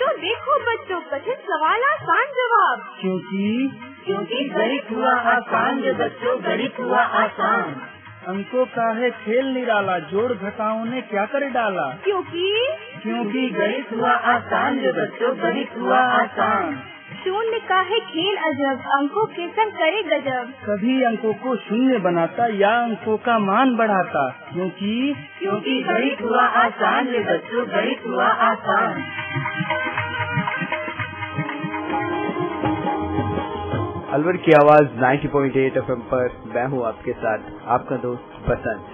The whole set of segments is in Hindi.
देखो बच्चों, कठिन सवाल आसान जवाब। क्योंकि गणित हुआ आसान जो बच्चों, गणित हुआ आसान। अंकों का है खेल निराला, जोड़ घटाओं ने क्या कर डाला। क्योंकि गणित हुआ आसान जो बच्चों, गणित हुआ आसान। शून्य का है खेल अजब, अंकों के संग करे गजब। कभी अंकों को शून्य बनाता या अंकों का मान बढ़ाता। क्योंकि गणित हुआ आसान जो बच्चों, गणित हुआ आसान। अलवर की आवाज 90.8 FM पर मैं हूँ आपके साथ, आपका दोस्त बसंत।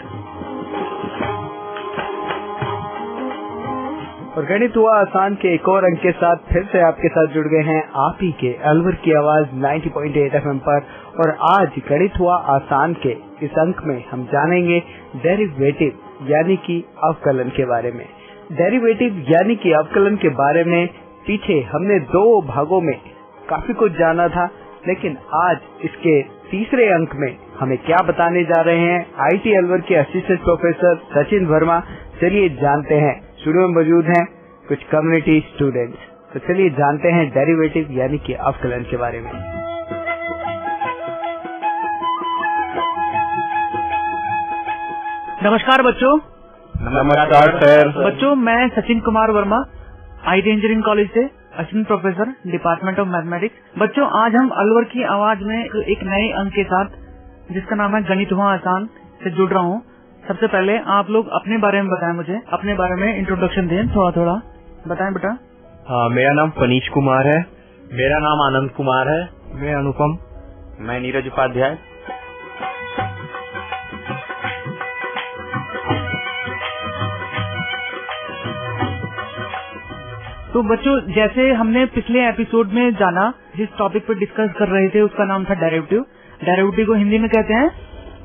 और गणित हुआ आसान के एक और अंक के साथ फिर से आपके साथ जुड़ गए हैं आप ही के अलवर की आवाज 90.8 FM पर। और आज गणित हुआ आसान के इस अंक में हम जानेंगे डेरिवेटिव यानी कि अवकलन के बारे में। डेरिवेटिव यानी कि अवकलन के बारे में पीछे हमने 2 भागों में काफी कुछ जाना था, लेकिन आज इसके तीसरे अंक में हमें क्या बताने जा रहे हैं आईटी अलवर के असिस्टेंट प्रोफेसर सचिन वर्मा। चलिए जानते हैं। स्टूडियो में मौजूद हैं कुछ कम्युनिटी स्टूडेंट्स, तो चलिए जानते हैं डेरिवेटिव यानी कि अवकलन के बारे में। नमस्कार बच्चों। नमस्कार सर। बच्चों, मैं Sachin Kumar Verma, IT engineering college से assistant professor, department of mathematics. बच्चों, आज हम अलवर की आवाज में एक नए अंक के साथ, जिसका नाम है गणित हुआ आसान, से जुड़ रहा हूँ। सबसे पहले आप लोग अपने बारे में बताएं, मुझे अपने बारे में इंट्रोडक्शन दें, थोड़ा बताएं बेटा। हाँ, मेरा नाम पनीश कुमार है। मेरा नाम आनंद कुमार है। मैं अनुपम। मैं नीरज उपाध्याय। तो बच्चों, जैसे हमने पिछले एपिसोड में जाना, जिस टॉपिक पर डिस्कस कर रहे थे उसका नाम था डेरिवेटिव। डेरिवेटिव को हिंदी में कहते हैं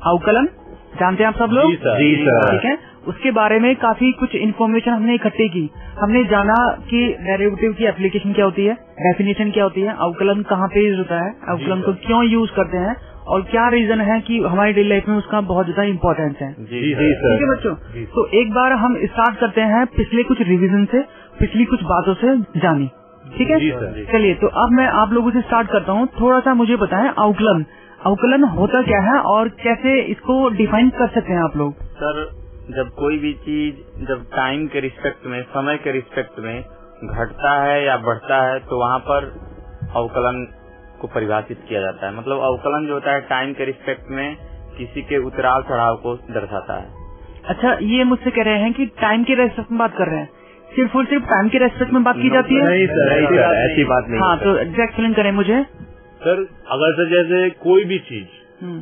अवकलन। जानते हैं आप सब लोग? जी सर। ठीक है। उसके बारे में काफी कुछ इन्फॉर्मेशन हमने इकट्ठी की। हमने जाना कि डेरिवेटिव की एप्लीकेशन क्या होती है, डेफिनेशन क्या होती है, अवकलन कहाँ पे यूज होता है, अवकलन को क्यों यूज करते हैं और क्या रीजन है कि हमारी डेली लाइफ में उसका बहुत ज्यादा इम्पोर्टेंस है। जी सर। ठीक है बच्चों, तो एक बार हम स्टार्ट करते हैं पिछले कुछ रिविजन से, पिछली कुछ बातों से जानी। ठीक है, चलिए। तो अब मैं आप लोगों से स्टार्ट करता हूँ। थोड़ा सा मुझे बताएं अवकलन होता क्या है और कैसे इसको डिफाइन कर सकते हैं आप लोग। सर, जब कोई भी चीज जब टाइम के रिस्पेक्ट में, समय के रिस्पेक्ट में घटता है या बढ़ता है, तो वहाँ पर अवकलन को परिभाषित किया जाता है। मतलब अवकलन जो होता है टाइम के रिस्पेक्ट में किसी के उतराव चढ़ाव को दर्शाता है। अच्छा, ये मुझसे कह रहे हैं कि टाइम के रेस्पेक्ट में बात कर रहे हैं, सिर्फ और सिर्फ टाइम के रेस्पेक्ट में बात की जाती है? नहीं सर, ऐसी बात नहीं। हाँ, तो एग्जैक्ट एक्सप्लेन करें मुझे। सर, अगर सर जैसे कोई भी चीज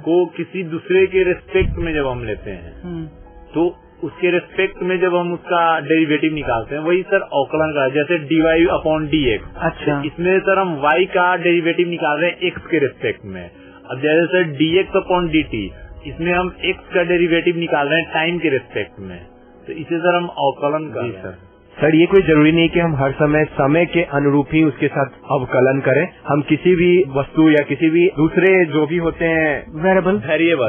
को किसी दूसरे के रेस्पेक्ट में जब हम लेते हैं, तो उसके रेस्पेक्ट में जब हम उसका डेरिवेटिव निकालते हैं, वही सर अवकलन का है। जैसे dy अपॉन dx। अच्छा। इसमें सर हम y का डेरिवेटिव निकाल रहे हैं x के रेस्पेक्ट में। अब जैसे सर dx अपॉन dt, इसमें हम x का डेरिवेटिव निकाल रहे हैं टाइम के रेस्पेक्ट में, तो इसे सर हम अवकलन कर रहे हैं। सर, ये कोई जरूरी नहीं कि हम हर समय के अनुरूप ही उसके साथ अवकलन करें। हम किसी भी वस्तु या किसी भी दूसरे जो भी होते हैं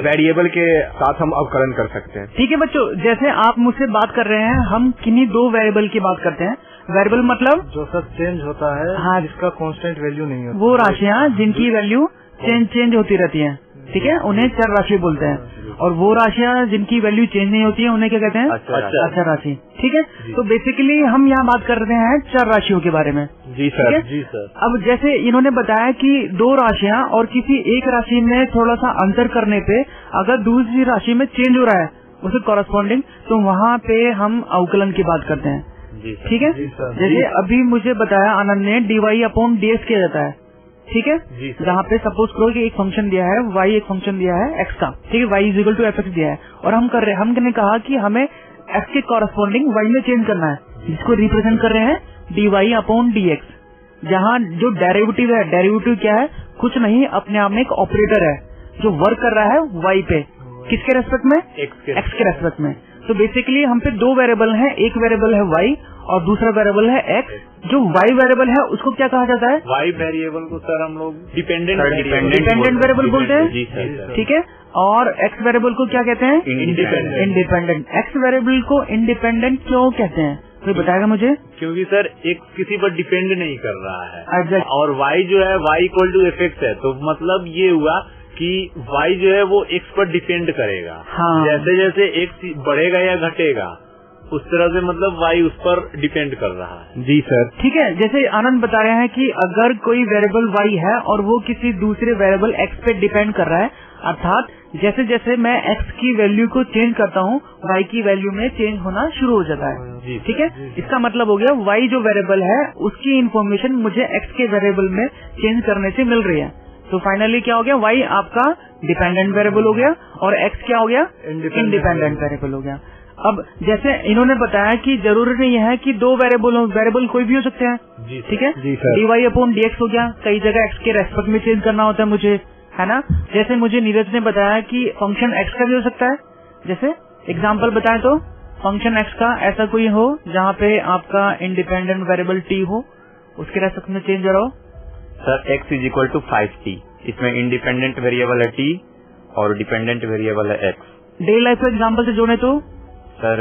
वेरिएबल के साथ हम अवकलन कर सकते हैं। ठीक है बच्चों, जैसे आप मुझसे बात कर रहे हैं, हम किन्हीं 2 वेरिएबल की बात करते हैं। वेरिएबल मतलब जो सब चेंज होता है, हाँ, जिसका कांस्टेंट वैल्यू नहीं होता, वो राशियाँ जिनकी वैल्यू चेंज होती रहती है। ठीक है, उन्हें चर राशि बोलते हैं। और वो राशियाँ जिनकी वैल्यू चेंज नहीं होती है, उन्हें क्या कहते हैं? अचर राशि। ठीक है, तो बेसिकली हम यहाँ बात कर रहे हैं चर राशियों के बारे में। जी सर। अब जैसे इन्होंने बताया कि 2 राशियाँ और किसी एक राशि में थोड़ा सा अंतर करने पे अगर दूसरी राशि में चेंज हो रहा है उसे कॉरेस्पॉन्डिंग, तो वहाँ पे हम अवकलन की बात करते हैं। ठीक है, जैसे अभी मुझे बताया आनंद ने, dy अपॉन dx किया जाता है। ठीक है, जहाँ पे सपोज करो कि एक फंक्शन दिया है y, एक फंक्शन दिया है x का। ठीक है, y is equal to fx दिया है और हमने कहा कि हमें x के कॉरेस्पॉन्डिंग y में चेंज करना है, जिसको रिप्रेजेंट कर रहे हैं dy अपॉन dx। जहाँ जो डेरिवेटिव है, डेरिवेटिव क्या है? कुछ नहीं, अपने आप में एक ऑपरेटर है जो वर्क कर रहा है y पे। किसके रेस्पेक्ट में? x के रेस्पेक्ट में। तो बेसिकली हम पे 2 वेरिएबल हैं, एक वेरिएबल है y और दूसरा वेरिएबल है x। जो y वेरिएबल है उसको क्या कहा जाता है? y वेरिएबल को सर हम लोग डिपेंडेंट वेरिएबल बोलते हैं। ठीक है, और x वेरिएबल को क्या कहते हैं? इंडिपेंडेंट। x वेरिएबल को इंडिपेंडेंट क्यों कहते हैं? कोई बताएगा मुझे? क्योंकि सर एक किसी पर डिपेंड नहीं कर रहा है। Exactly. और y जो है y इक्वल टू एफ है, तो मतलब ये हुआ कि y जो है वो x पर डिपेंड करेगा। हाँ। जैसे जैसे x बढ़ेगा या घटेगा उस तरह से मतलब y उस पर डिपेंड कर रहा है। जी सर। ठीक है, जैसे आनंद बता रहे हैं कि अगर कोई वेरिएबल y है और वो किसी दूसरे वेरिएबल x पे डिपेंड कर रहा है, अर्थात जैसे जैसे मैं x की वैल्यू को चेंज करता हूँ y की वैल्यू में चेंज होना शुरू हो जाता है। ठीक है, इसका मतलब हो गया y जो वेरिएबल है उसकी इन्फॉर्मेशन मुझे x के वेरिएबल में चेंज करने से मिल रही है। तो फाइनली क्या हो गया, y आपका डिपेंडेंट वेरिएबल हो गया और x क्या हो गया, इंडिपेंडेंट वेरिएबल हो गया। अब जैसे इन्होंने बताया कि जरूरी नहीं है कि दो वेरिएबल कोई भी हो सकते हैं। ठीक है, dy अपॉन dx हो गया, कई जगह x के रेस्पेक्ट में चेंज करना होता है मुझे, है ना। जैसे मुझे नीरज ने बताया कि फंक्शन x का भी हो सकता है। जैसे एग्जांपल बताएं तो फंक्शन x का ऐसा कोई हो जहाँ पे आपका इंडिपेंडेंट वेरिएबल t हो, उसके रेस्पेक्ट में चेंज हो रहा हो। Sir x is equal to 5t, इसमें इंडिपेंडेंट वेरिएबल है t और डिपेंडेंट वेरिएबल है x। डेली लाइफ को एग्जाम्पल से जोड़े तो सर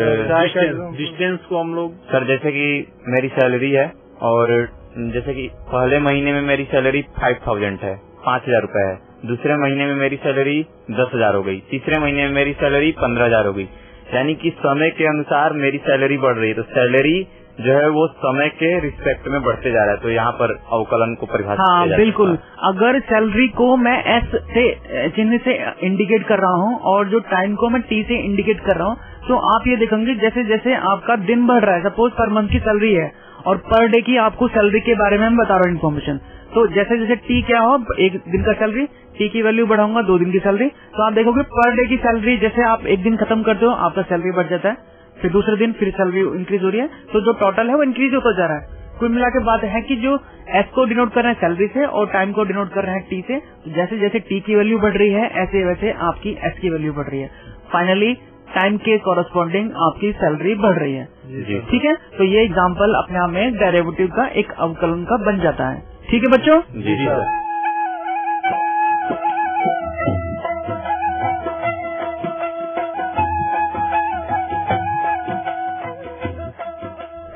डिस्टेंस को हम लोग सर जैसे कि मेरी सैलरी है और जैसे कि पहले महीने में मेरी सैलरी 5000 है, 5000 रूपये है। दूसरे महीने में मेरी सैलरी 10,000 हो गई, तीसरे महीने में मेरी सैलरी 15,000 हो गई। यानी कि समय के अनुसार मेरी सैलरी बढ़ रही है, तो सैलरी जो है वो समय के रिस्पेक्ट में बढ़ते जा रहा है। तो यहाँ पर अवकलन को परिभाषित किया जाता है। बिल्कुल, अगर सैलरी को मैं एस से चिन्ह से इंडिकेट कर रहा हूँ और जो टाइम को मैं टी से इंडिकेट कर रहा हूँ, तो आप ये देखेंगे जैसे जैसे आपका दिन बढ़ रहा है, सपोज पर मंथ की सैलरी है और पर डे की आपको सैलरी के बारे में मैं बता रहा हूँ इन्फॉर्मेशन, तो जैसे जैसे टी क्या हो, एक दिन का सैलरी, टी की वैल्यू बढ़ाऊंगा 2 दिन की सैलरी, तो आप देखोगे पर डे की सैलरी जैसे आप एक दिन खत्म करते हो आपका सैलरी बढ़ जाता है, फिर दूसरे दिन फिर सैलरी इंक्रीज हो रही है, तो जो टोटल है वो इंक्रीज होता जा रहा है। कुल मिला के बात है कि जो एस को डिनोट कर रहे हैं सैलरी से और टाइम को डिनोट कर रहे हैं टी से, तो जैसे जैसे टी की वैल्यू बढ़ रही है ऐसे वैसे आपकी एस की वैल्यू बढ़ रही है। फाइनली टाइम के कॉरेस्पॉन्डिंग आपकी सैलरी बढ़ रही है। ठीक है, तो ये एग्जाम्पल अपने आप में डेरिवेटिव का एक अवकलन का बन जाता है। ठीक है बच्चों? जी सर।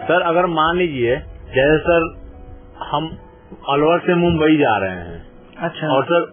सर अगर मान लीजिए जैसे सर हम अलवर से मुंबई जा रहे हैं, अच्छा, और सर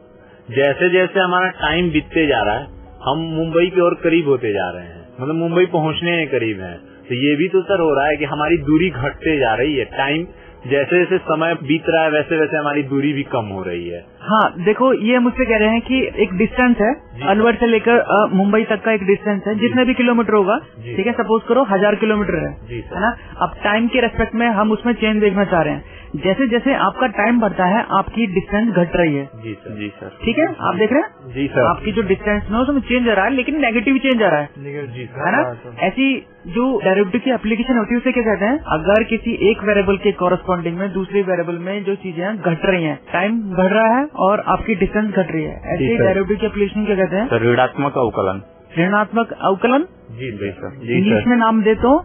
जैसे जैसे हमारा टाइम बीतते जा रहा है हम मुंबई की ओर करीब होते जा रहे हैं, मतलब मुंबई पहुंचने के करीब हैं, तो ये भी तो सर हो रहा है कि हमारी दूरी घटते जा रही है। टाइम जैसे जैसे समय बीत रहा है वैसे वैसे हमारी दूरी भी कम हो रही है। हाँ, देखो ये मुझसे कह रहे हैं कि एक डिस्टेंस है अलवर से लेकर मुंबई तक का एक डिस्टेंस है, जितने भी किलोमीटर होगा, ठीक है, सपोज करो 1000 किलोमीटर है ना। अब टाइम के रेस्पेक्ट में हम उसमें चेंज देखना चाह रहे हैं। जैसे जैसे आपका टाइम बढ़ता है आपकी डिस्टेंस घट रही है। जी सर। जी सर। ठीक है, आप देख रहे हैं? जी सर। आपकी जो डिस्टेंस में उसमें चेंज आ रहा है, लेकिन नेगेटिव चेंज आ रहा है, जी सर, है ना। ऐसी जो डेरिवेटिव की एप्लीकेशन होती है उसे क्या कहते हैं? अगर किसी एक वेरिएबल के कॉरेस्पॉन्डिंग में दूसरी वेरिएबल में जो चीजें घट रही हैं, टाइम बढ़ रहा है और आपकी डिस्टेंस घट रही है, ऐसी डेरिवेटिव की एप्लीकेशन क्या कहते हैं? ऋणात्मक अवकलन। ऋणात्मक अवकलन जी सर। इंग्लिश में नाम दे तो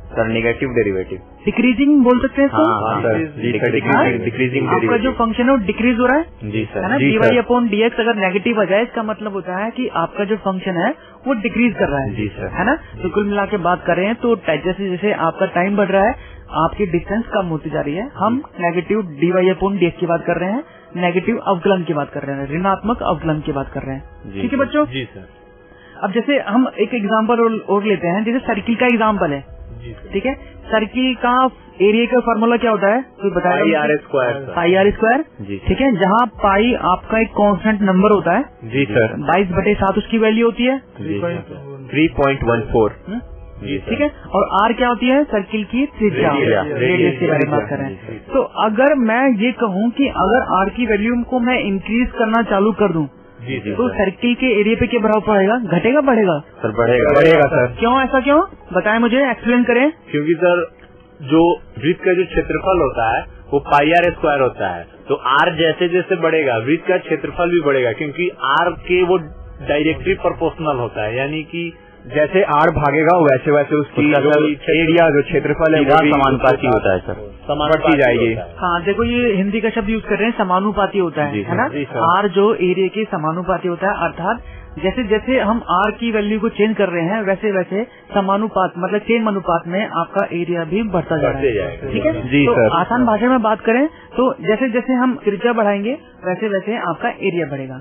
सर निगेटिव डेरिवेटिव। डिक्रीजिंग बोल सकते हैं इसको। डिक्रीजिंग आपका जो फंक्शन है वो डिक्रीज हो रहा है, जी सर, है ना। dy अपॉन dx अगर नेगेटिव आ जाए इसका मतलब होता है कि आपका जो फंक्शन है वो डिक्रीज कर रहा है, जी सर, है ना। तो कुल मिला के बात करें तो जैसे जैसे आपका टाइम बढ़ रहा है आपकी डिस्टेंस कम होती जा रही है। हम नेगेटिव dy अपॉन dx की बात कर रहे हैं, नेगेटिव अवकलन की बात कर रहे हैं, ऋणात्मक अवकलन की बात कर रहे हैं। ठीक है बच्चों? जी सर। अब जैसे हम एक एग्जाम्पल और लेते हैं, जैसे सर्किल का एग्जाम्पल है, ठीक है। सर्किल का एरिया का फार्मूला क्या होता है, कोई बताएगा? पाई आर स्क्वायर। ठीक है, जहाँ पाई आपका एक कांस्टेंट नंबर होता है। जी सर। 22/7 उसकी वैल्यू होती है 3.14। ठीक है, और आर क्या होती है? सर्किल की त्रिज्या, रेडियस के बारे में बात कर रहे हैं। तो अगर मैं ये कहूँ कि अगर आर की वैल्यू को मैं इंक्रीज करना चालू कर दूं, तो सर्किल के एरिया पे क्या प्रभाव पड़ेगा? घटेगा बढ़ेगा? सर बढ़ेगा सर। क्यों, ऐसा क्यों? बताएं मुझे, एक्सप्लेन करें। क्योंकि सर जो वृत्त का जो क्षेत्रफल होता है वो पाई आर स्क्वायर होता है, तो आर जैसे जैसे बढ़ेगा वृत्त का क्षेत्रफल भी बढ़ेगा, क्योंकि आर के वो डायरेक्टली प्रोपोर्शनल होता है, यानी कि जैसे आर भागेगा वैसे वैसे उसकी एरिया जो क्षेत्रफल है वो समानुपाती होता है सर, बढ़ती जाएगी। हाँ, देखो ये हिंदी का शब्द यूज कर रहे हैं, समानुपाती होता है ना। आर जो एरिया के समानुपाती होता है, अर्थात जैसे जैसे हम आर की वैल्यू को चेंज कर रहे हैं वैसे वैसे समानुपात मतलब सेम अनुपात में आपका एरिया भी बढ़ता जा रहा है। ठीक है जी तो सर। आसान भाषा में बात करें तो जैसे जैसे हम त्रिज्या बढ़ाएंगे वैसे वैसे आपका एरिया बढ़ेगा।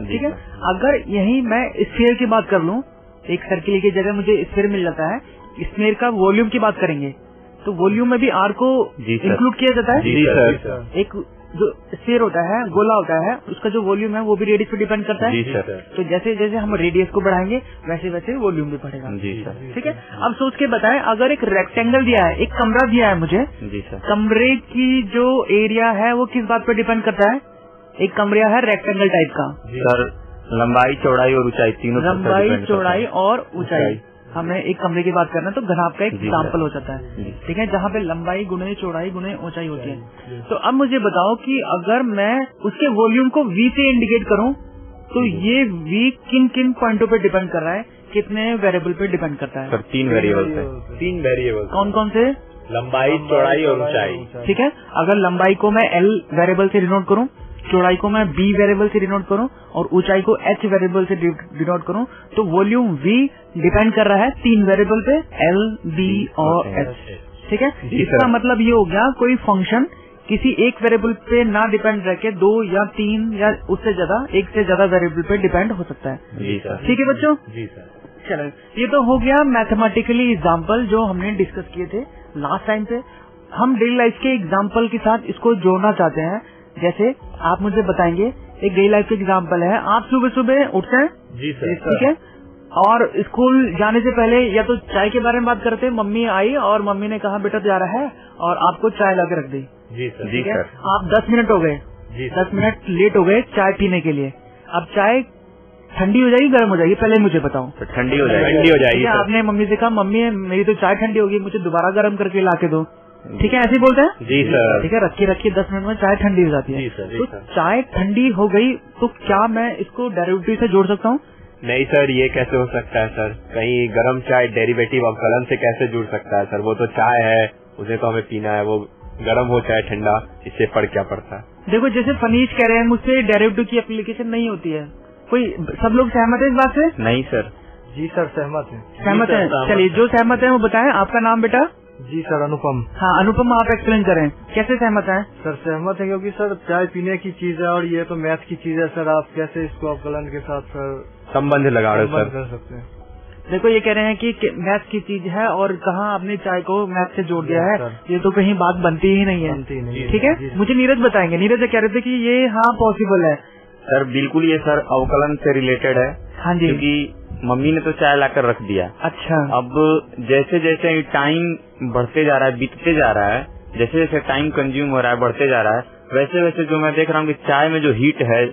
ठीक है। अगर यही मैं स्फीयर की बात कर लूँ, एक सर्किल की जगह मुझे स्फीयर मिल जाता है, स्फीयर का वॉल्यूम की बात करेंगे तो वॉल्यूम में भी आर को इंक्लूड किया जाता है। जी सर। एक जो स्फीयर होता है, गोला होता है, उसका जो वॉल्यूम है वो भी रेडियस पे डिपेंड करता है। जी सर। तो जैसे जैसे हम रेडियस को बढ़ाएंगे वैसे वैसे वॉल्यूम भी बढ़ेगा। जी सर। ठीक है। अब सोच के बताएं, अगर एक रेक्टेंगल दिया है, एक कमरा दिया है मुझे, जी सर। कमरे की जो एरिया है वो किस बात पे डिपेंड करता है? एक कमरा है रेक्टेंगल टाइप का सर, लंबाई, चौड़ाई और ऊंचाई तीनों पर लंबाई, depend करता चौड़ाई है। और ऊंचाई। हमें एक कमरे की बात करना है तो घनाभ का एक जी एग्जाम्पल सर। हो जाता है। जी। ठीक है, जहाँ पे लंबाई गुणे चौड़ाई गुणे ऊंचाई होती है। तो अब मुझे बताओ कि अगर मैं उसके वॉल्यूम को V से इंडिकेट करूँ तो ये V किन किन पॉइंटों पे डिपेंड कर रहा है, कितने वेरिएबल पे डिपेंड करता है? सर 3 वेरिएबल है। 3 वेरिएबल। कौन कौन से? लंबाई, चौड़ाई और ऊंचाई। ठीक है। अगर लंबाई को मैं L वेरिएबल से डिनोट करूँ, चौड़ाई को मैं B वेरिएबल से डिनोट करूं और ऊंचाई को H वेरिएबल से डिनोट करूं तो वॉल्यूम V डिपेंड कर रहा है 3 वेरिएबल पे, L, B और H। ठीक है। इसका मतलब ये हो गया कोई फंक्शन किसी एक वेरिएबल पे ना डिपेंड रह के 2 या 3 या उससे ज्यादा, एक से ज्यादा वेरिएबल पे डिपेंड हो सकता है। जी सर। ठीक है बच्चों। जी सर। चलो, ये तो हो गया मैथमेटिकली एग्जाम्पल जो हमने डिस्कस किए थे लास्ट टाइम पे। हम डेली लाइफ के एग्जाम्पल के साथ इसको जोड़ना चाहते हैं। जैसे आप मुझे बताएंगे, एक डेली लाइफ का एग्जाम्पल है, आप सुबह सुबह उठते हैं। जी सर। ठीक है। और स्कूल जाने से पहले या तो चाय के बारे में बात करते हैं, मम्मी आई और मम्मी ने कहा बेटा जा रहा है और आपको चाय ला के रख दी। जी सर। जी सर। आप 10 मिनट हो गए, 10 मिनट लेट हो गए चाय पीने के लिए। अब चाय ठंडी हो जाएगी गर्म हो जाएगी, पहले मुझे बताओ। तो ठंडी हो जाएगी। ठंडी हो जाएगी। आपने मम्मी से कहा मम्मी मेरी तो चाय ठंडी होगी, मुझे दोबारा गर्म करके ला के दो। ठीक है, ऐसे ही बोलते हैं। जी सर। ठीक है, रखिए 10 मिनट में चाय ठंडी हो जाती है। जी सर। तो चाय ठंडी हो गई तो क्या मैं इसको डेरिवेटिव से जोड़ सकता हूँ? नहीं सर, ये कैसे हो सकता है सर? कहीं गर्म चाय डेरिवेटिव अवकलन से कैसे जुड़ सकता है सर? वो तो चाय है, उसे तो हमें पीना है, वो गर्म हो चाहे ठंडा, इससे फर्क क्या पड़ता है? देखो, जैसे फनीश कह रहे हैं मुझसे डेरिवेटिव की एप्लीकेशन नहीं होती है, कोई सब लोग सहमत है इस बात से? नहीं सर। जी सर, सहमत है। सहमत है। चलिए, जो सहमत है वो बताएं। आपका नाम बेटा? जी सर, अनुपम। हाँ अनुपम, आप एक्सप्लेन करें कैसे सहमत है? सर सहमत है क्योंकि सर चाय पीने की चीज है और ये तो मैथ की चीज है सर। आप कैसे इसको अवकलन के साथ सर संबंध लगा रहे हो संबंध सर? कर सकते हैं? देखो, ये कह रहे हैं कि मैथ की चीज है और कहाँ आपने चाय को मैथ से जोड़ दिया है, ये तो कहीं बात बनती ही नहीं है। बनती नहीं है। ठीक है, मुझे नीरज बताएंगे। नीरज कह रहे थे कि ये हाँ पॉसिबल है। सर बिल्कुल, ये सर अवकलन से रिलेटेड है। हाँ जी। क्योंकि मम्मी ने तो चाय लाकर रख दिया। अच्छा। अब जैसे जैसे टाइम बढ़ते जा रहा है, बीतते जा रहा है, जैसे जैसे टाइम कंज्यूम हो रहा है, बढ़ते जा रहा है, वैसे वैसे जो मैं देख रहा हूँ कि चाय में जो हीट है,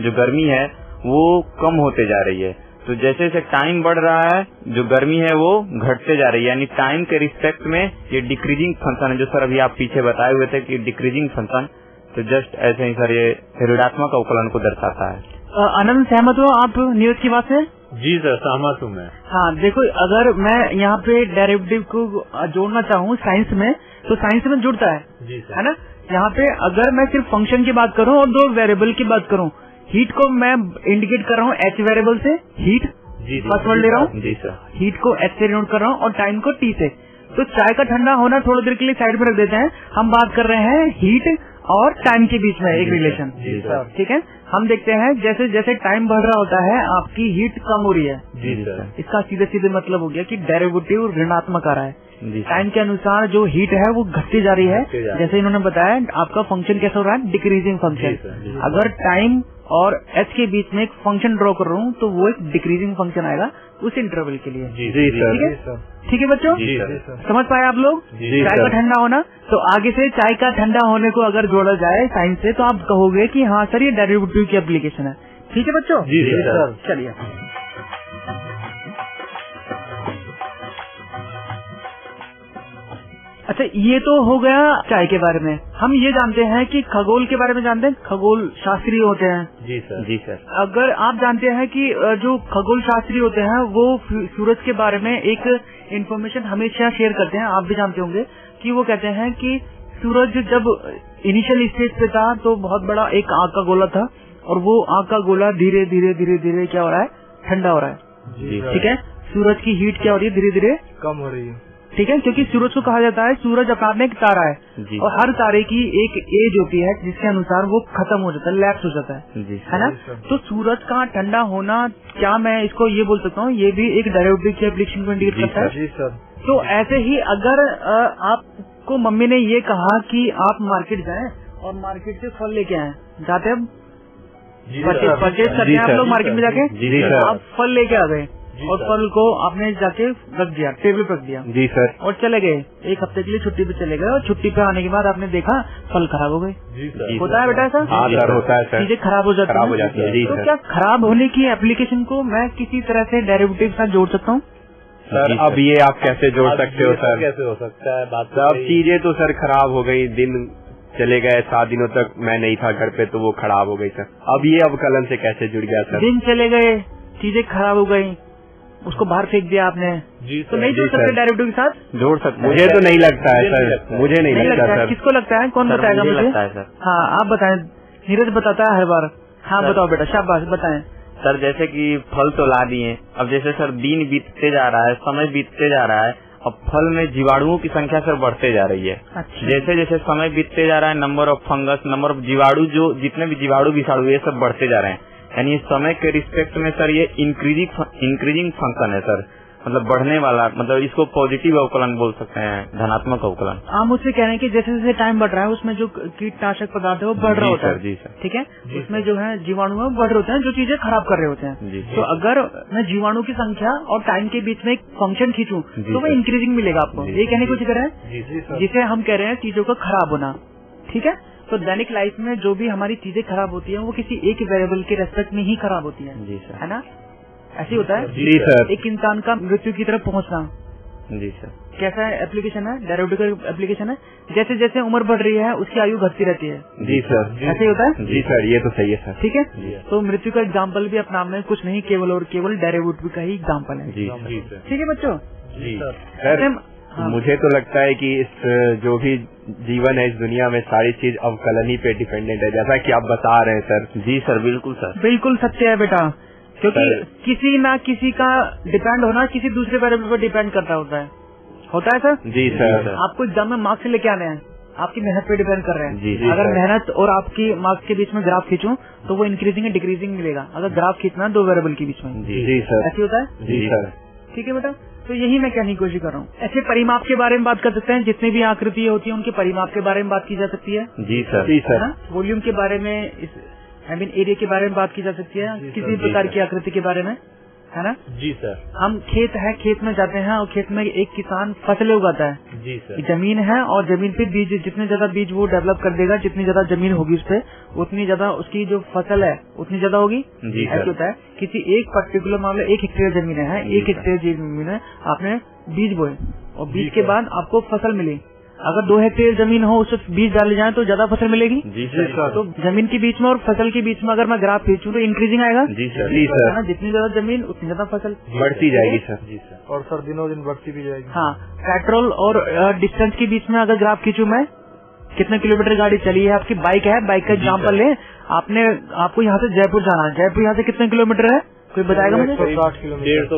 जो गर्मी है, वो कम होते जा रही है। तो जैसे जैसे टाइम बढ़ रहा है, जो गर्मी है वो घटते जा रही है। यानी टाइम के रिस्पेक्ट में ये डिक्रीजिंग फंक्शन है, जो सर अभी आप पीछे बताए हुए थे कि डिक्रीजिंग फंक्शन, तो जस्ट ऐसे ही सर ये ऋणात्मक अवकलन को दर्शाता है। आनंद, सहमत हो आप नीरज की बात से? जी सर, सहमत हूँ मैं। हाँ देखो, अगर मैं यहाँ पे डेरिवेटिव को जोड़ना चाहूँ साइंस में तो साइंस में जुड़ता है। जी सर। है ना? यहाँ पे अगर मैं सिर्फ फंक्शन की बात करूँ और 2 वेरिएबल की बात करूँ, हीट को मैं इंडिकेट कर रहा हूँ H वेरिएबल से, हीट फर्स्ट वर्ड ले रहा हूँ। जी सर। हीट को H से डिनोट कर रहा हूँ और टाइम को T से। तो चाय का ठंडा होना थोड़ी देर के लिए साइड में रख देते हैं, हम बात कर रहे हैं हीट और टाइम के बीच में एक रिलेशन। ठीक है, हम देखते हैं जैसे जैसे टाइम बढ़ रहा होता है आपकी हीट कम हो रही है। जी सर। इसका सीधे सीधे मतलब हो गया कि डेरिवेटिव ऋणात्मक आ रहा है। जी सर। टाइम के अनुसार जो हीट है वो घटती जा रही है। जैसे इन्होंने बताया, आपका फंक्शन कैसा हो रहा है? Decreasing function. अगर टाइम और H के बीच में एक फंक्शन ड्रॉ कर रहा हूँ तो वो एक डिक्रीजिंग फंक्शन आएगा उस इंटरवल के लिए। जी सर। ठीक है, ठीक है बच्चों, जी सर। समझ पाए आप लोग? जी चाय सर। का ठंडा होना, तो आगे से चाय का ठंडा होने को अगर जोड़ा जाए साइंस से तो आप कहोगे कि हाँ सर ये डेरिवेटिव की एप्लीकेशन है। ठीक है बच्चों? जी सर। चलिए, अच्छा ये तो हो गया चाय के बारे में। हम ये जानते हैं कि खगोल के बारे में जानते हैं, खगोल शास्त्री होते हैं। जी सर। जी सर। अगर आप जानते हैं कि जो खगोल शास्त्री होते हैं वो सूरज के बारे में एक इन्फॉर्मेशन हमेशा शेयर करते हैं, आप भी जानते होंगे कि वो कहते हैं कि सूरज जब इनिशियल स्टेज पे था तो बहुत बड़ा एक आग का गोला था और वो आग का गोला धीरे धीरे धीरे धीरे क्या हो रहा है? ठंडा हो रहा है, ठीक है। सूरज की हीट क्या हो रही है, धीरे धीरे कम हो रही है, ठीक है, क्योंकि सूरज को कहा जाता है सूरज अपने आप में एक तारा है और हर तारे की एक एज होती है जिसके अनुसार वो खत्म हो जाता है, लैप्स हो जाता है ना। तो सूरज का ठंडा होना, क्या मैं इसको ये बोल सकता हूँ, ये भी एक डेरिवेटिव की एप्लीकेशन को इंडिकेट करता है। जी सर। तो ऐसे ही अगर आपको मम्मी ने ये कहा कि आप मार्केट जाएं और मार्केट से फल लेके आए, जाते हैं परचेज करते हैं आप लोग मार्केट में जाके, आप फल लेके आ गए और फल को आपने जाके रख दिया, टेबल पर रख दिया, जी सर, और चले गए, एक हफ्ते के लिए छुट्टी पे चले गए और छुट्टी पे आने के बाद आपने देखा फल खराब हो गए। होता है बेटा ऐसा? हाँ सर, होता है सर, चीजें खराब हो जाती है। तो क्या खराब होने की एप्लीकेशन को मैं किसी तरह से डेरिवेटिव के साथ जोड़ सकता हूँ? सर अब ये आप कैसे जोड़ सकते हो सर? कैसे हो सकता है बात? सब चीजें तो सर खराब हो गई, दिन चले गए, 7 दिनों तक मैं नहीं था घर पे तो वो खराब हो गई सर। अब ये अवकलन से कैसे जुड़ गया सर? दिन चले गए, चीजें खराब हो गई, उसको बाहर फेंक दिया आपने, तो नहीं जोड़ सकते डेरिवेटिव के साथ? जोड़ सकते, मुझे तो नहीं लगता है सर, मुझे नहीं लगता सर। किसको लगता है, कौन बताएगा मुझे? हाँ आप बताएं, नीरज बताता है हर बार। हाँ बताओ बेटा, शाबाश बताएं। सर जैसे कि फल तो ला दिए, अब जैसे सर दिन बीतते जा रहा है, समय बीतते जा रहा है, अब फल में जीवाणुओं की संख्या सर बढ़ते जा रही है। अच्छा। जैसे जैसे समय बीतते जा रहा है, number of fungus, number of जीवाणु, जो जितने भी जीवाणु विषाणु ये सब बढ़ते जा रहे हैं, यानी समय के रिस्पेक्ट में सर ये इंक्रीजिंग फंक्शन है सर, मतलब बढ़ने वाला, मतलब इसको पॉजिटिव अवकलन बोल सकते हैं, धनात्मक अवकलन। आप मुझसे कह रहे हैं कि जैसे जैसे टाइम बढ़ रहा है उसमें जो कीटनाशक पदार्थ है वो बढ़ रहा होता है। जी सर, ठीक है, उसमें जो है जीवाणु है बढ़ रहे होते हैं जो चीजें खराब कर रहे होते हैं। तो अगर मैं जीवाणु की संख्या और टाइम के बीच में एक फंक्शन खींचूं तो वो इंक्रीजिंग मिलेगा आपको, ये कहने को कह रहे हैं, जिसे हम कह रहे हैं चीजों का खराब होना। ठीक है, तो दैनिक लाइफ में जो भी हमारी चीजें खराब होती है वो किसी एक वेरिएबल के रेस्पेक्ट में ही खराब होती है। जी सर, है ना, ऐसे होता है। जी सर। एक इंसान का मृत्यु की तरफ पहुंचना, जी सर, कैसा एप्लीकेशन है, डेरिवेटिव का एप्लीकेशन है। जैसे जैसे उम्र बढ़ रही है उसकी आयु घटती रहती है। जी सर, ऐसे ही होता है। जी सर, ये तो सही है सर। ठीक है, तो मृत्यु का एग्जाम्पल भी अपना में कुछ नहीं, केवल और केवल डेरिवेटिव का ही एग्जाम्पल है। जी सर। ठीक है बच्चों। जी सर, मुझे तो लगता है कि इस जो भी जीवन है इस दुनिया में सारी चीज अवकलनी पे डिपेंडेंट है, जैसा कि आप बता रहे हैं सर। जी सर, बिल्कुल सर, बिल्कुल सत्य है बेटा, क्योंकि किसी ना किसी का डिपेंड होना किसी दूसरे वेरिएबल पर डिपेंड करता होता है सर। जी सर। आपको एग्जाम में मार्क्स लेके आने हैं, आपकी मेहनत पे डिपेंड कर रहे हैं। जी अगर मेहनत और आपकी मार्क्स के बीच में ग्राफ खींचूं तो वो इंक्रीजिंग या डिक्रीजिंग मिलेगा, अगर ग्राफ खींचना दो वेरिएबल के बीच में। जी सर, ऐसे होता है। जी सर। ठीक है बेटा, तो यही मैं कहने की कोशिश कर रहा हूँ। ऐसे परिमाप के बारे में बात कर सकते हैं, जितनी भी आकृति होती है उनके परिमाप के बारे में बात की जा सकती है। जी सर, जी सर। वॉल्यूम के बारे में, एरिया के बारे में बात की जा सकती है, किसी प्रकार की आकृति के बारे में, है ना। जी सर। हम खेत में जाते हैं और खेत में एक किसान फसलें उगाता है। जी सर। जमीन है और जमीन पे बीज, जितने ज्यादा बीज वो डेवलप कर देगा, जितनी ज्यादा जमीन होगी उस पे, उतनी ज्यादा उसकी जो फसल है उतनी ज्यादा होगी। ऐसा होता है, किसी एक पर्टिकुलर मामले 1 हेक्टेयर जमीन है, 1 हेक्टेयर जमीन है, आपने बीज बोए और बीज के बाद आपको फसल मिली। अगर 2 हेक्टेयर जमीन हो उसमें बीज डाले जाए तो ज्यादा फसल मिलेगी। जी सर। तो जमीन के बीच में और फसल के बीच में अगर मैं ग्राफ खींचूं तो इंक्रीजिंग आएगा। जी सर, जी सर। जितनी ज्यादा जमीन उतनी ज्यादा फसल बढ़ती जाएगी सर। जी सर। और सर दिनों दिन बढ़ती भी जाएगी। हाँ, पेट्रोल और डिस्टेंस के बीच में अगर ग्राफ खींचूं मैं, कितने किलोमीटर गाड़ी चली है, आपकी बाइक है, बाइक का एग्जाम्पल ले, आपको यहाँ से जयपुर जाना है, जयपुर यहाँ से कितने किलोमीटर है, कोई बताएगा मुझे? 150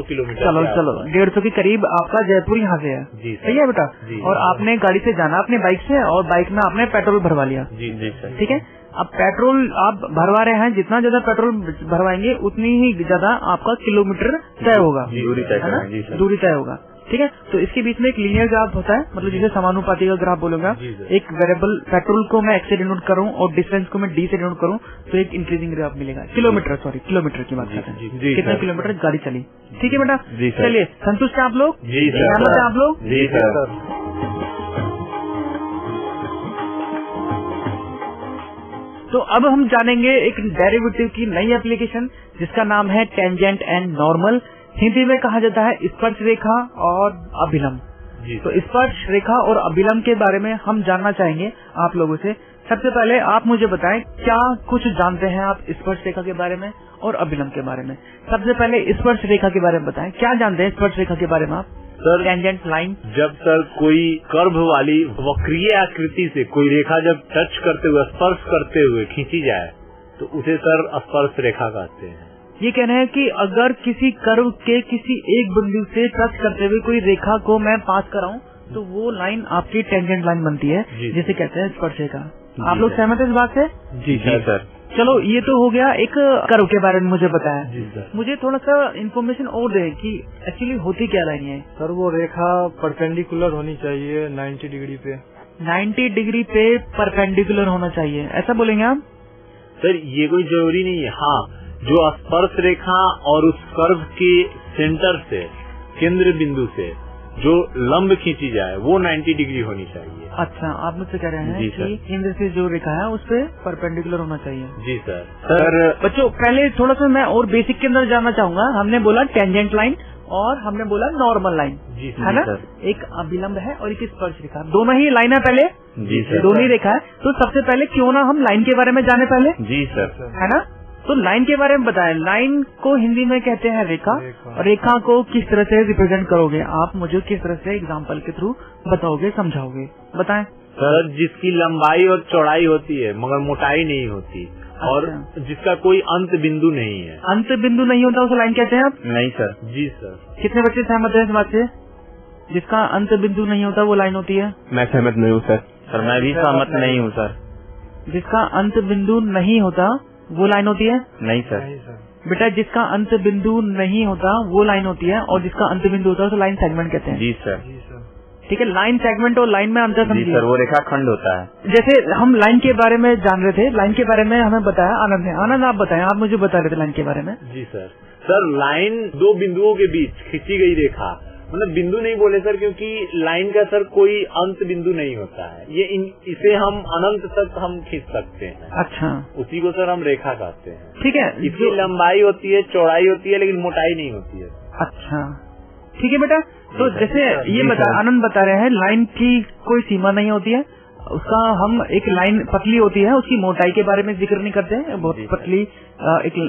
किलोमीटर। चलो 150 के करीब आपका जयपुर यहाँ से है। सही है बेटा। और आपने गाड़ी से जाना अपनी बाइक से, और बाइक में आपने पेट्रोल भरवा लिया। जी सर। ठीक है, अब पेट्रोल आप भरवा रहे हैं, जितना ज्यादा पेट्रोल भरवाएंगे उतनी ही ज्यादा आपका किलोमीटर तय होगा, दूरी तय है ना, दूरी तय होगा। ठीक है, तो इसके बीच में एक लीनियर ग्राफ होता है, मतलब जिसे समानुपाती का ग्राफ बोलूंगा। एक वेरिएबल पेट्रोल को मैं एक्स से डिनोट करूं और डिस्टेंस को मैं डी से डिनोट करूं तो एक इंक्रीजिंग ग्राफ मिलेगा। किलोमीटर की बात करते हैं, कितना किलोमीटर गाड़ी चली। ठीक है बेटा, चलिए संतुष्ट हैं आप लोग? जी सर। सहमत हैं आप लोग? जी सर। तो अब हम जानेंगे एक डेरिवेटिव की नई एप्लीकेशन जिसका नाम है टेंजेंट एंड नॉर्मल। हिंदी में कहा जाता है स्पर्श रेखा और अभिलंब। तो स्पर्श रेखा और अभिलंब के बारे में हम जानना चाहेंगे आप लोगों से। सबसे पहले आप मुझे बताएं, क्या कुछ जानते हैं आप स्पर्श रेखा के बारे में और अभिलंब के बारे में? सबसे पहले स्पर्श रेखा के बारे में बताएं, क्या जानते हैं स्पर्श रेखा के बारे में आप? सर, टेंजेंट लाइन, जब सर कोई कर्व वाली वक्रीय आकृति से कोई रेखा जब टच करते हुए, स्पर्श करते हुए खींची जाए तो उसे सर स्पर्श रेखा कहते हैं। ये कहना है कि अगर किसी कर्व के किसी एक बिंदु से टच करते हुए कोई रेखा को मैं पास कराऊं तो वो लाइन आपकी टेंजेंट लाइन बनती है, जिसे कहते हैं स्पर्शिका। आप लोग सहमत है इस बात से? जी सर। चलो, ये तो हो गया एक कर्व के बारे में मुझे बताया। मुझे थोड़ा सा इन्फॉर्मेशन और दे कि एक्चुअली होती क्या लाइन है। सर वो रेखा परपेंडिकुलर होनी चाहिए 90 डिग्री पे। 90 डिग्री पे परपेंडिकुलर होना चाहिए, ऐसा बोलेंगे आप? सर ये कोई जरूरी नहीं है। हाँ, जो स्पर्श रेखा और उस कर्व के सेंटर से, केंद्र बिंदु से जो लंब खींची जाए वो 90 डिग्री होनी चाहिए। अच्छा, आप मुझसे कह रहे हैं कि केंद्र से जो रेखा है उस पे परपेंडिकुलर होना चाहिए। जी सर। बच्चों, पहले थोड़ा सा मैं और बेसिक के अंदर जानना चाहूंगा। हमने बोला टेंजेंट लाइन और हमने बोला नॉर्मल लाइन, है ना? एक अभिलंब है और एक स्पर्श रेखा, दोनों ही लाइन है पहले। जी सर। दोनों ही रेखा है। तो सबसे पहले क्यों ना हम लाइन के बारे में जाने पहले। जी सर। है ना? तो लाइन के बारे में बताएं। लाइन को हिंदी में कहते हैं रेखा। रेखा को किस तरह से रिप्रेजेंट करोगे आप? मुझे किस तरह से एग्जांपल के थ्रू बताओगे, समझाओगे, बताएं। सर, जिसकी लंबाई और चौड़ाई होती है मगर मोटाई नहीं होती। और जिसका कोई अंत बिंदु नहीं है। अंत बिंदु नहीं होता उसे लाइन कहते हैं आप? नहीं सर। जी सर। कितने बच्चे सहमत हैं इस बात से? जिसका अंत बिंदु नहीं होता वो लाइन होती है? मैं सहमत नहीं हूँ सर। सर मैं भी सहमत नहीं हूँ सर। जिसका अंत बिंदु नहीं होता वो लाइन होती है? नहीं सर। बेटा, जिसका अंत बिंदु नहीं होता वो लाइन होती है, और जिसका अंत बिंदु होता है तो लाइन सेगमेंट कहते हैं। जी सर। ठीक है, लाइन सेगमेंट और लाइन में अंतर समझिए। सर, वो रेखाखंड होता है। जैसे हम लाइन के बारे में जान रहे थे, लाइन के बारे में हमें बताया आनंद ने। आनंद, आप बताएं, आप मुझे बता रहे थे लाइन के बारे में। जी सर। सर, लाइन दो बिंदुओं के बीच खींची गई रेखा, मतलब बिंदु नहीं बोले सर, क्योंकि लाइन का सर कोई अंत बिंदु नहीं होता है। ये इसे हम अनंत तक हम खींच सकते हैं। अच्छा, उसी को सर हम रेखा कहते हैं। ठीक है। इसकी लंबाई होती है, चौड़ाई होती है, लेकिन मोटाई नहीं होती है। अच्छा, ठीक है बेटा। तो जैसे ये आनंद बता रहे हैं, लाइन की कोई सीमा नहीं होती है। उसका हम एक लाइन पतली होती है, उसकी मोटाई के बारे में जिक्र नहीं करते हैं। बहुत पतली एक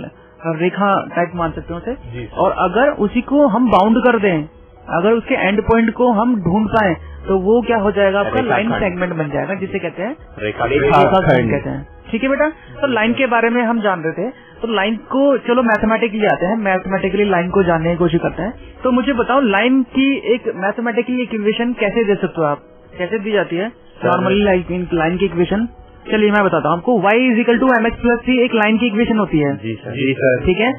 रेखा टाइप मान सकते हैं उसे। और अगर उसी को हम बाउंड कर दें, अगर उसके एंड पॉइंट को हम ढूंढ पाए तो वो क्या हो जाएगा? आपका लाइन सेगमेंट बन जाएगा, जिसे कहते हैं रेखाखंड कहते हैं। ठीक है बेटा। तो लाइन के बारे में हम जान रहे थे। तो लाइन को चलो मैथमेटिकली आते हैं, मैथमेटिकली लाइन को जानने की कोशिश करते हैं। तो मुझे बताओ, लाइन की एक मैथमेटिकली इक्वेशन कैसे दे सकते हो आप? कैसे दी जाती है नॉर्मली लाइन की इक्वेशन? चलिए मैं बताता हूँ आपको। y = mx+c एक लाइन की इक्वेशन होती है। जी सर। ठीक है,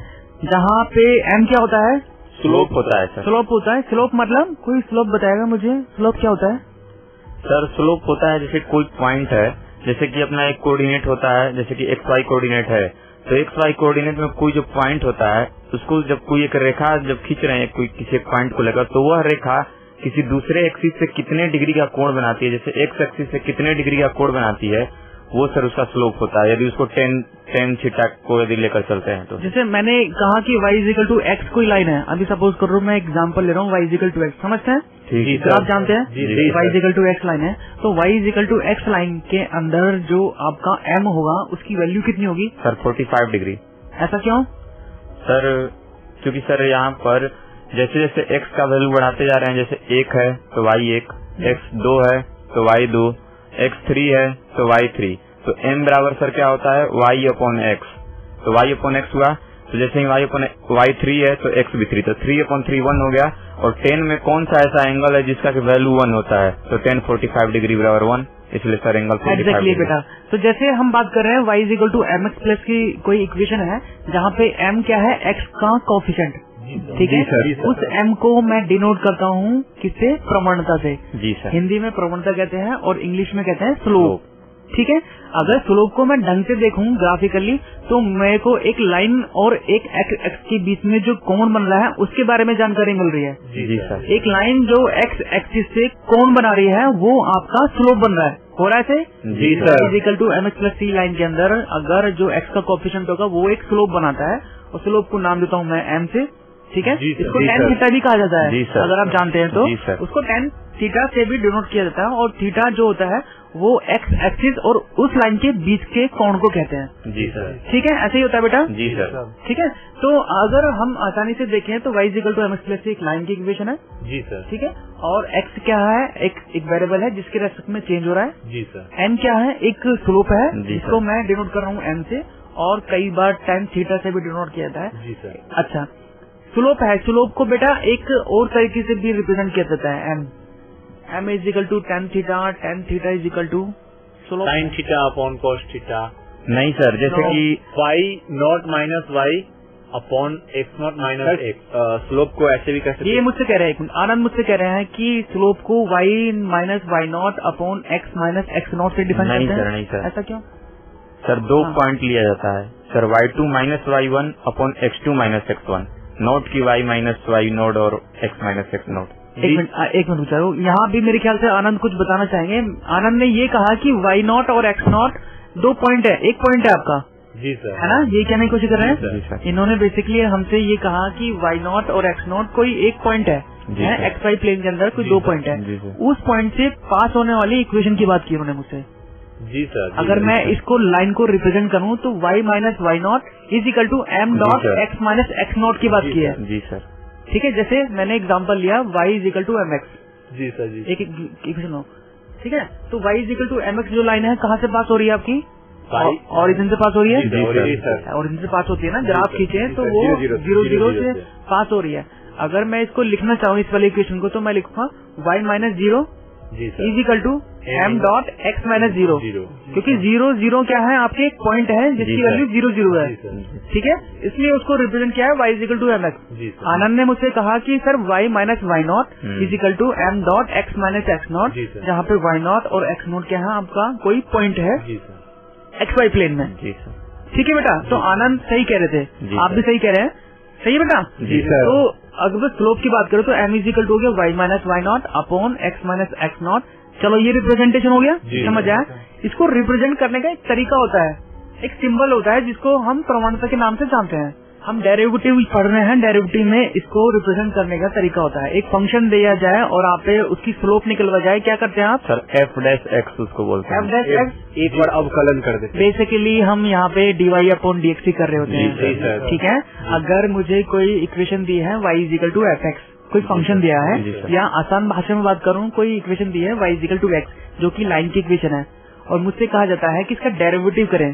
जहाँ पे m क्या होता है? स्लोप होता है सर। स्लोप होता है। स्लोप मतलब कोई स्लोप बताएगा मुझे? स्लोप क्या होता है सर? स्लोप होता है जैसे कोई पॉइंट है, जैसे कि अपना एक कोऑर्डिनेट होता है, जैसे कि XY कोऑर्डिनेट है, तो XY कोऑर्डिनेट में कोई जो पॉइंट होता है उसको जब कोई एक रेखा जब खींच रहे हैं कोई किसी पॉइंट को लेकर, तो वह रेखा किसी दूसरे एक्सिस से कितने डिग्री का कोण बनाती है, जैसे एक्स एक्सिस से कितने डिग्री का कोण बनाती है, वो सर उसका स्लोप होता है। यदि उसको 10 थीटा को यदि लेकर चलते हैं तो। जैसे मैंने कहा कि y = x कोई लाइन है, अभी सपोज कर रहा हूँ, मैं एग्जांपल ले रहा हूँ, y = x, समझते हैं? ठीक है, आप जानते हैं y = x लाइन है। तो y = x लाइन के अंदर जो आपका m होगा उसकी वैल्यू कितनी होगी? Sir 45 degree. ऐसा क्यों सर? क्योंकि सर यहाँ पर जैसे जैसे x का वैल्यू बढ़ाते जा रहे हैं, जैसे 1 है तो y1, x 2 है तो y2, x 3 है तो y3, तो m बराबर सर क्या होता है? y/x। तो y/x हुआ, तो जैसे ही y/y3 है तो x भी 3, तो 3/3 1 हो गया। और 10 में कौन सा ऐसा एंगल है जिसका वैल्यू 1 होता है? तो 10 45 डिग्री बराबर 1, इसलिए सर एंगल 45 डिग्री। बेटा, तो जैसे हम बात कर रहे हैं y = mx+ की कोई इक्वेशन है जहाँ पे m क्या है? x का कोएफिशिएंट। ठीक है, उस m को मैं डिनोट करता हूँ किससे? प्रवणता से। जी सर। हिंदी में प्रवणता कहते हैं और इंग्लिश में कहते हैं स्लोप। ठीक है, अगर स्लोप को मैं ढंग से देखूं ग्राफिकली, तो मेरे को एक लाइन और एक एक्स के बीच में जो कोण बन रहा है उसके बारे में जानकारी मिल रही है। जी सर। एक लाइन जो एक्स एक्सिस से कोण बना रही है वो आपका स्लोप बन रहा है। हो रहा है? जी सर। = mx+c लाइन के अंदर अगर जो एक्स का कोएफिशिएंट होगा वो एक स्लोप बनाता है, और स्लोप को नाम देता हूँ मैं m से। ठीक है, इसको tan थीटा भी कहा जाता है, अगर आप जानते हैं तो। उसको tan थीटा से भी डिनोट किया जाता है, और थीटा जो होता है वो एक्स एक्सिस और उस लाइन के बीच के कोण को कहते हैं। जी सर। ठीक है, ऐसे ही होता है बेटा। जी सर। ठीक है, तो अगर हम आसानी से देखें तो y = mx+ एक लाइन की इक्वेशन है। जी सर। ठीक है, और x क्या है? एक वेरिएबल है जिसके रेस्पेक्ट में चेंज हो रहा है। जी सर। n क्या है? एक स्लोप है जिसको मैं डिनोट कर रहा हूँ m से, और कई बार tan थीटा से भी डिनोट किया जाता है। जी सर। अच्छा, स्लोप है, स्लोप को बेटा एक और तरीके से भी रिप्रेजेंट किया जाता है, m is equal to tan theta is equal to slope sin theta upon cos theta. नहीं सर, जैसे कि y not minus y upon x not minus x। Slope को ऐसे भी कर सकते ये मुझसे कह रहे हैं, आनंद मुझसे कह रहे हैं कि स्लोप को y minus y not upon x minus x not से डिफाइन करते हैं। नहीं सर, ऐसा क्यों सर? दो पॉइंट लिया जाता है sir, y2 minus y1 upon x2 minus x1, note की y माइनस y नोट और x माइनस x नोट। एक मिनट रुको, यहाँ भी मेरे ख्याल से आनंद कुछ बताना चाहेंगे। आनंद ने ये कहा कि y नॉट और x नॉट 2 पॉइंट है, एक पॉइंट है आपका। जी सर, है ना, ये कहने की कोशिश कर रहे जी हैं। सर। इन्होंने बेसिकली हमसे ये कहा कि y नॉट और x नॉट कोई एक पॉइंट है, एक्स वाई प्लेन के अंदर कोई 2 पॉइंट है। उस पॉइंट से पास होने वाली इक्वेशन की बात की उन्होंने मुझसे। जी सर। अगर मैं इसको लाइन को रिप्रेजेंट करूँ तो y minus y naught is equal to m dot x minus x naught की बात की है। जी सर। ठीक है, जैसे मैंने एग्जाम्पल लिया y is equal to m x. जी सर। जी एक इक्वेशन हो, ठीक है। तो y is equal to m x जो लाइन है कहाँ से पास हो रही है आपकी? ओरिजिन से पास हो रही है। ओरिजिन से पास होती है ना, ग्राफ खींचे तो वो 0 से पास हो रही है। अगर मैं इसको लिखना चाहूँ इस वाले इक्वेशन को, तो मैं लिखूंगा y minus 0 is equal to m dot x minus 0, क्योंकि 0 क्या है आपके एक पॉइंट है जिसकी वैल्यू 0 है। ठीक है, इसलिए उसको रिप्रेजेंट किया है y is equal to m x. Anand ने मुझसे कहा कि sir y minus y naught is equal to m dot x minus x naught, जहाँ पे y नॉट और x नॉट क्या है आपका कोई पॉइंट है एक्स वाई प्लेन में। ठीक है बेटा, तो आनंद सही कह रहे थे, आप भी सही कह रहे हैं, सही है बेटा? जी सर। तो अगर स्लोप की बात करें तो m इज इक्वल टू हो गया y minus y not upon x minus x not. चलो ये रिप्रेजेंटेशन हो गया, समझ आया? इसको रिप्रेजेंट करने का एक तरीका होता है, एक सिंबल होता है जिसको हम प्रमाणता के नाम से जानते हैं। हम डेरिवेटिव पढ़ रहे हैं, डेरिवेटिव में इसको रिप्रेजेंट करने का तरीका होता है। एक फंक्शन दिया जाए और आप पे उसकी स्लोप निकलवा जाए, क्या करते हैं आप? सर f डैश x उसको बोलते हैं। f डैश x एक बार अवकलन कर देते हैं। बेसिकली हम यहाँ पे dy अपॉन dx ही कर रहे होते हैं। ठीक है, अगर मुझे कोई इक्वेशन दी है y is equal to f x, कोई फंक्शन दिया है, या आसान भाषा में बात करूँ कोई इक्वेशन दी है y is equal to x जो कि लाइन की इक्वेशन है, और मुझसे कहा जाता है कि इसका डेरिवेटिव करें,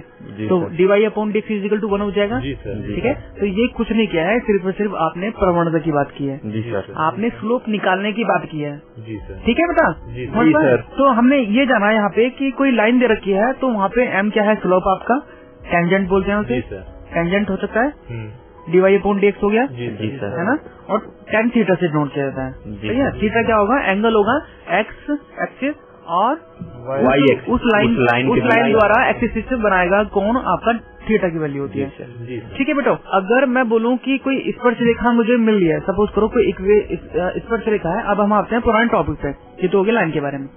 तो dy upon dx is equal to 1 हो जाएगा। ठीक है, तो ये कुछ नहीं किया है, सिर्फ और सिर्फ आपने प्रवणता की बात की है। जी सर। आपने स्लोप निकालने की बात की है। जी सर। ठीक है बेटा? जी सर। तो हमने ये जाना यहाँ पे कि कोई लाइन दे रखी है, तो वहाँ पे m क्या है? स्लोप आपका टेंजेंट बोलते हैं उसे, टेंजेंट हो सकता है, dy अपॉन dx हो गया। जी सर। है ना, और tan थीटा से नोट किया जाता है। ठीक है, थीटा क्या होगा? एंगल होगा x एक्सिस और उस लाइन द्वारा एक्सिस से बनाएगा कौन आपका थीटा की वैल्यू होती है। ठीक है बेटा, अगर मैं बोलूँ कि कोई स्पर्श रेखा मुझे मिल रही है, सपोज करो कोई स्पर्श रेखा है। अब हम आते हैं पुराने टॉपिक पे, ये तो हो गया लाइन के बारे में।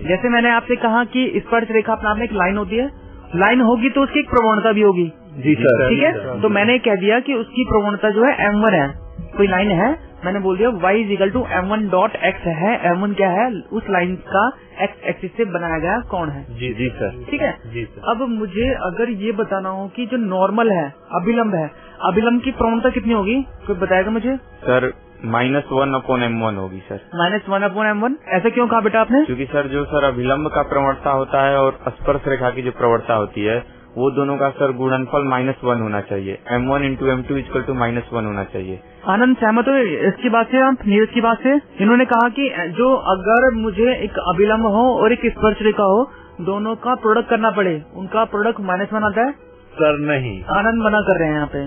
जैसे मैंने आपसे कहा कि स्पर्श रेखा अपने आप में एक लाइन होती है, लाइन होगी तो उसकी एक प्रवणता भी होगी। जी सर। ठीक है, तो मैंने कह दिया कि उसकी प्रवणता जो है m1 है। कोई लाइन है, मैंने बोल दिया y is equal to m1 dot x है। m1 क्या है? उस लाइन का x एक्सिस से बनाया गया कौन है। जी सर। ठीक है, जी सर। अब मुझे अगर ये बताना हो कि जो नॉर्मल है, अभिलंब है, अभिलंब की प्रवणता कितनी होगी? कोई बताएगा मुझे? सर -1 अपॉन m1 होगी सर। -1 upon m1। ऐसा क्यों कहा बेटा आपने? क्योंकि सर जो सर अभिलंब का प्रवणता होता है और स्पर्श रेखा की जो प्रवणता होती है, वो दोनों का सर गुणनफल -1 होना चाहिए। m1 into m2 equal to -1 होना चाहिए। आनंद सहमत हो इसकी बात से? आप नीरज की बात से? इन्होंने कहा कि जो अगर मुझे एक अभिलंब हो और एक स्पर्श रेखा हो, दोनों का प्रोडक्ट करना पड़े, उनका प्रोडक्ट -1 आता है। सर नहीं, आनंद मना कर रहे हैं यहाँ पे।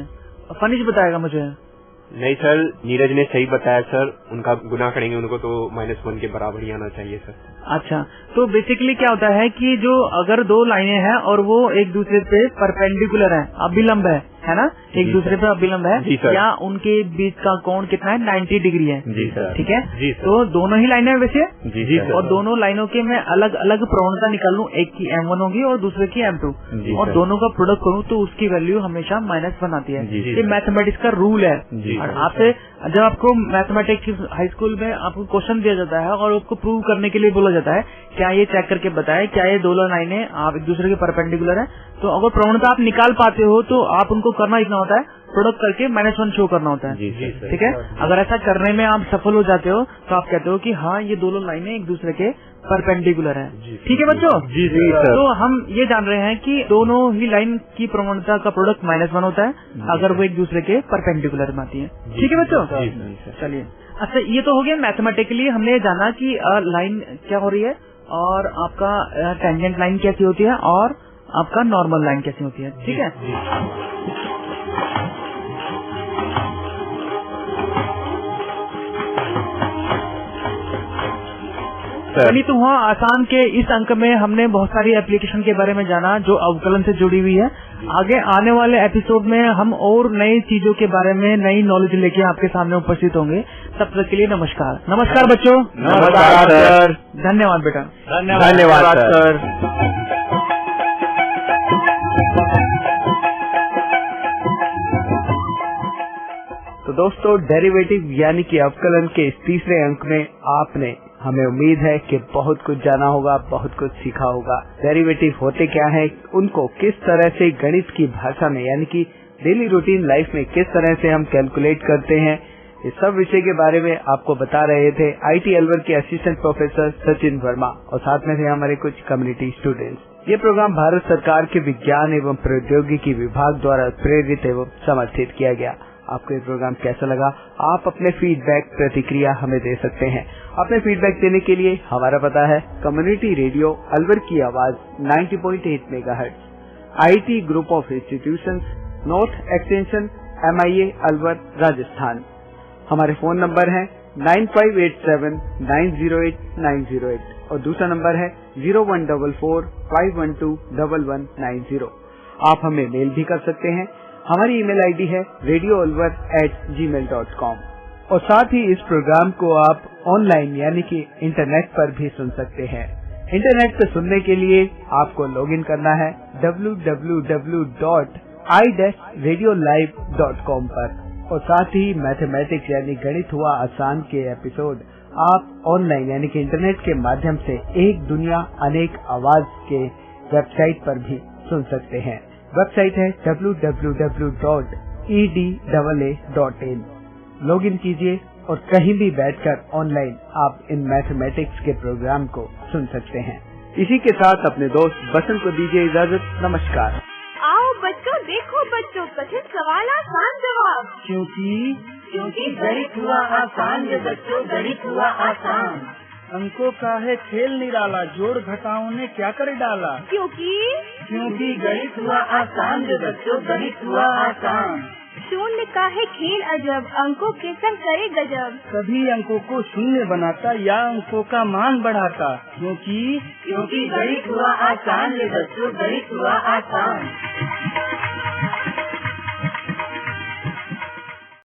फनीज बताएगा मुझे। नहीं सर, नीरज ने सही बताया सर, उनका गुना करेंगे उनको तो -1 के बराबर ही आना चाहिए सर। अच्छा, तो बेसिकली क्या होता है कि जो अगर दो लाइनें हैं और वो एक दूसरे पे परपेंडिकुलर है, अभिलंब है ना, एक दूसरे पे अभिलंब है, या उनके बीच का कोण कितना है? 90 डिग्री है। जी सर। ठीक है, तो दोनों ही लाइनें वैसे। जी सर। और दोनों लाइनों के मैं अलग अलग प्रवणता निकाल लूँ, एक की m1 होगी और दूसरे की m2, और दोनों का प्रोडक्ट करूँ तो उसकी वैल्यू हमेशा -1 आती है। ये मैथमेटिक्स का रूल है। और आपसे जब आपको मैथमेटिक्स हाई स्कूल में आपको क्वेश्चन दिया जाता है और आपको प्रूव करने के लिए बोला जाता है, क्या ये चेक करके बताए क्या ये दोनों लाइनें आप एक दूसरे के परपेंडिकुलर है, तो अगर प्रवणता आप निकाल पाते हो तो आप उनको करना इतना होता है प्रोडक्ट करके -1 शो करना होता है। ठीक है, अगर ऐसा करने में आप सफल हो जाते हो तो आप कहते हो कि हाँ ये दोनों लाइनें एक दूसरे के परपेंडिकुलर हैं। ठीक है बच्चों, जी सर। तो हम ये जान रहे हैं कि दोनों ही लाइन की प्रवणता का प्रोडक्ट -1 होता है अगर वो एक दूसरे के परपेंडिकुलर में आती है। ठीक है बच्चों, चलिए। अच्छा, ये तो हो गया मैथमेटिकली, हमने जाना कि लाइन क्या हो रही है और आपका टेंजेंट लाइन कैसी होती है और आपका नॉर्मल लाइन कैसी होती है। ठीक है, गणित हुआ आसान के इस अंक में हमने बहुत सारी एप्लीकेशन के बारे में जाना जो अवकलन से जुड़ी हुई है। आगे आने वाले एपिसोड में हम और नई चीजों के बारे में नई नॉलेज लेके आपके सामने उपस्थित होंगे। तब तक के लिए नमस्कार। नमस्कार बच्चों। नमस्कार सर। धन्यवाद बेटा। धन्यवाद सर। तो दोस्तों, डेरिवेटिव यानी कि अवकलन के इस तीसरे अंक में आपने, हमें उम्मीद है कि बहुत कुछ जाना होगा, बहुत कुछ सीखा होगा। डेरिवेटिव होते क्या है, उनको किस तरह से गणित की भाषा में यानी कि डेली रूटीन लाइफ में किस तरह से हम कैलकुलेट करते हैं, इस सब विषय के बारे में आपको बता रहे थे IIT अलवर के असिस्टेंट प्रोफेसर सचिन वर्मा और साथ में थे हमारे कुछ कम्युनिटी स्टूडेंट्स। ये प्रोग्राम भारत सरकार के विज्ञान एवं प्रौद्योगिकी विभाग द्वारा प्रेरित एवं समर्थित किया गया। आपको ये प्रोग्राम कैसा लगा, आप अपने फीडबैक प्रतिक्रिया हमें दे सकते हैं। अपने फीडबैक देने के लिए हमारा पता है कम्युनिटी रेडियो अलवर की आवाज 90.8 megahertz, IIT group of institutions, north extension, MIA Alwar, Rajasthan. हमारे फोन नंबर है 9587908908 और दूसरा नंबर है 0144512190। आप हमें मेल भी कर सकते हैं। हमारी ईमेल आईडी है radioalwar@gmail.com और साथ ही इस प्रोग्राम को आप ऑनलाइन यानी कि इंटरनेट पर भी सुन सकते हैं। इंटरनेट पर सुनने के लिए आपको लॉगिन करना है www.i-radiolive.com पर और साथ ही मैथमेटिक्स यानी गणित हुआ आसान के एपिसोड आप ऑनलाइन यानी कि इंटरनेट के माध्यम से एक दुनिया अनेक आवाज के वेबसाइट पर भी सुन सकते हैं। वेबसाइट है www.edaa.in। लॉगिन कीजिए और कहीं भी बैठकर ऑनलाइन आप इन मैथमेटिक्स के प्रोग्राम को सुन सकते हैं। इसी के साथ अपने दोस्त बसंत को दीजिए इजाजत। नमस्कार। आओ बच्चों, देखो बच्चों, कठिन सवाल आसान जवाब। क्योंकि गणित हुआ आसान रे बच्चों, गणित हुआ आसान। अंकों का है खेल निराला, जोड़ घटाओं ने क्या कर डाला। क्योंकि गणित हुआ आसान रे बच्चों, गणित हुआ आसान। शून्य का है खेल अजब, अंकों के संग करे गजब। सभी अंकों को शून्य बनाता या अंकों का मान बढ़ाता। क्योंकि गणित हुआ आसान रे बच्चों, गणित हुआ आसान।